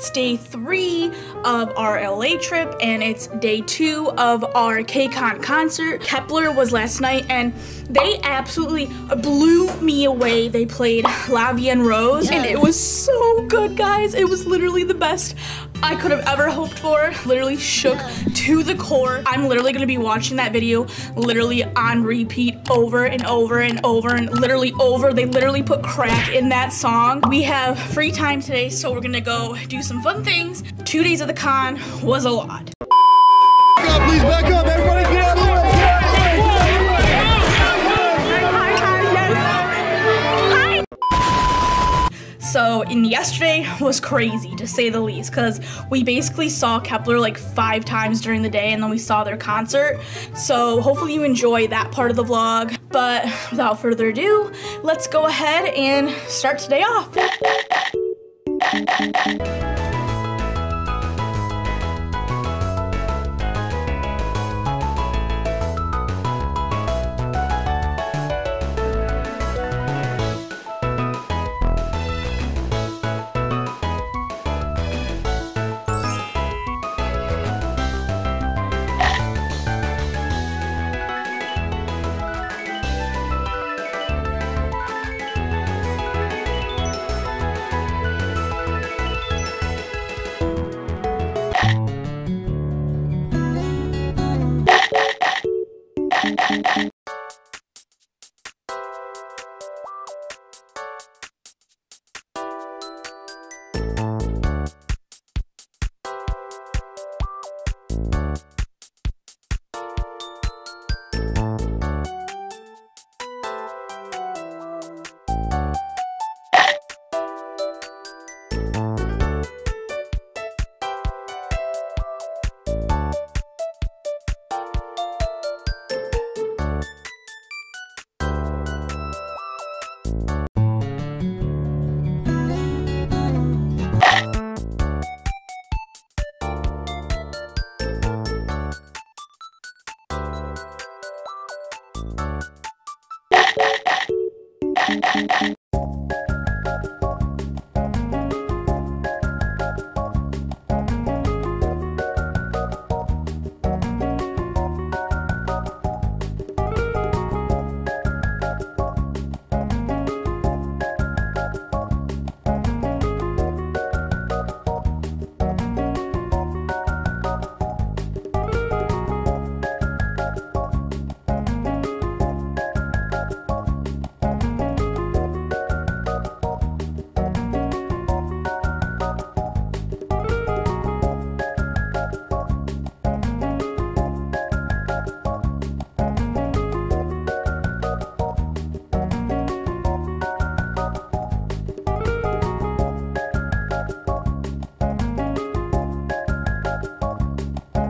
it's day 3 of our LA trip, and it's day 2 of our Kcon concert. Kepler was last night, and they absolutely blew me away. They played La Vie en Rose, and it was so good, guys. It was literally the best I could have ever hoped for. Literally shook to the core. I'm literally gonna be watching that video literally on repeat over and over and over and literally over. They literally put crack in that song. We have free time today, so we're gonna go do some fun things. 2 days of the con was a lot. Please back up, everybody get out of the way. So, yesterday was crazy, to say the least, because we basically saw Kepler like 5 times during the day, and then we saw their concert. So, hopefully you enjoy that part of the vlog. But without further ado, let's go ahead and start today off.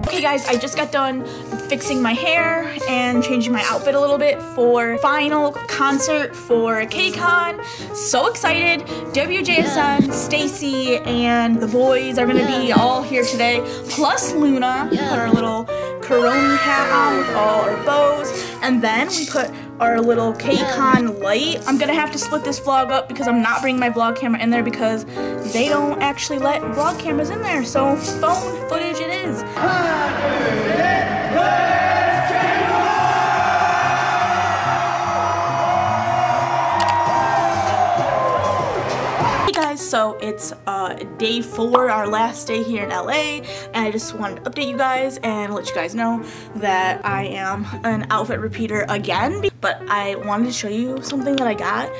Okay guys, I just got done fixing my hair and changing my outfit a little bit for final concert for Kcon. So excited. WJSN, Stacy, and the boys are gonna be all here today. Plus Luna, put our little Corona hat on with all our bows. And then we put our little Kcon light. I'm gonna have to split this vlog up because I'm not bringing my vlog camera in there because they don't actually let vlog cameras in there. So phone footage it is. Hey guys, so it's day 4, our last day here in LA, and I just wanted to update you guys and let you guys know that I am an outfit repeater again, but I wanted to show you something that I got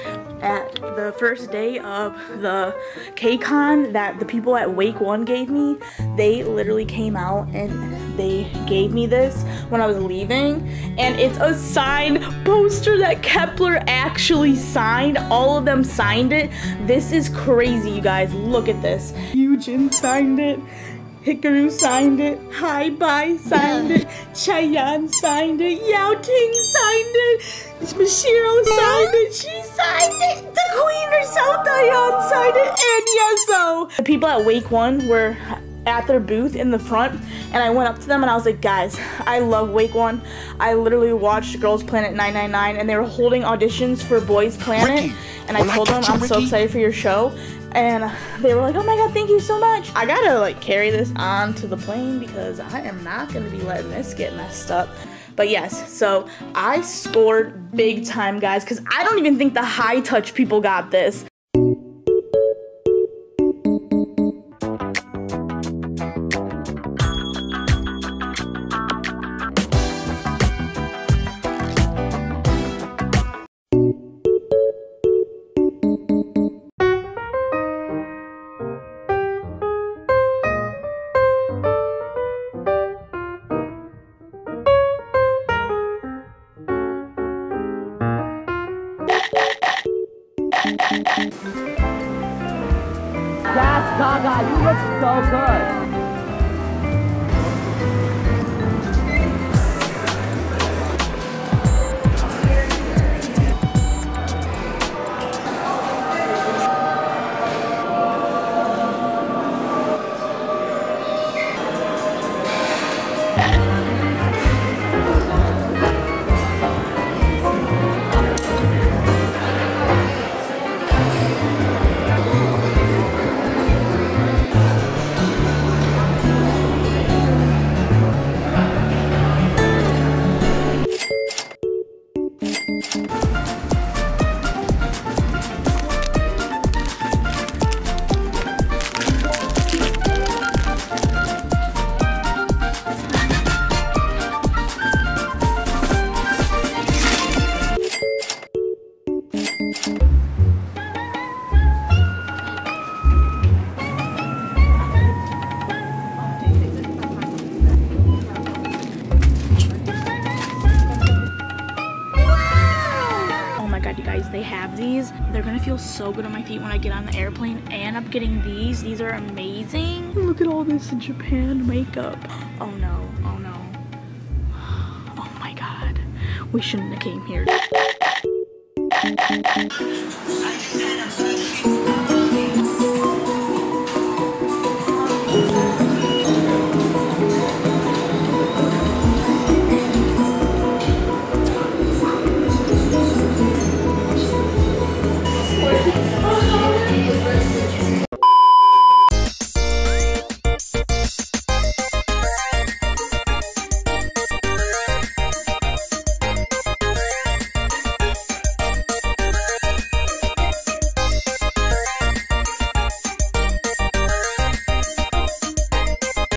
at the first day of the Kcon that the people at Wake 1 gave me. They literally came out and they gave me this when I was leaving, and it's a signed poster that Kepler actually signed. All of them signed it. This is crazy, you guys. Look at this. Eugen signed it. Hikaru signed it. Hi Bye signed it. Chayanne signed it. Yao Ting signed it. Mashiro signed it. She signed it. The Queen herself, Diane, signed it. And Yeso. The people at Wake 1 were at their booth in the front, and I went up to them and I was like, guys, I love Wake One. I literally watched Girls Planet 999 and they were holding auditions for Boys Planet, and I told them I'm so excited for your show, and they were like, oh my god, thank you so much. I gotta like carry this on to the plane because I am not gonna be letting this get messed up. But yes, so I scored big time, guys, because I don't even think the high touch people got this. Yes, Gaga, you look so good. They have these. They're gonna feel so good on my feet when I get on the airplane, and I'm getting these. These are amazing. Look at all this Japan makeup. Oh no, oh no. Oh my god. We shouldn't have came here.